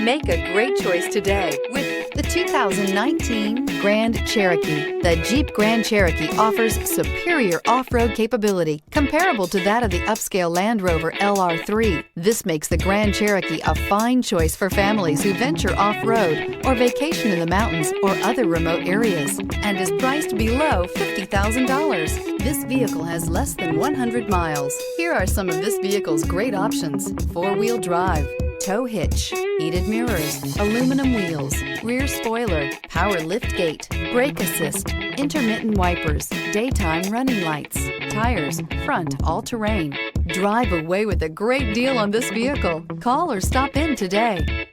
Make a great choice today with the 2019 Grand Cherokee. The Jeep Grand Cherokee offers superior off-road capability comparable to that of the upscale Land Rover LR3. This makes the Grand Cherokee a fine choice for families who venture off-road or vacation in the mountains or other remote areas, and is priced below $50,000. This vehicle has less than 100 miles. Here are some of this vehicle's great options: four-wheel drive, tow hitch, heated mirrors, aluminum wheels, rear spoiler, power liftgate, brake assist, intermittent wipers, daytime running lights, tires, front all-terrain. Drive away with a great deal on this vehicle. Call or stop in today.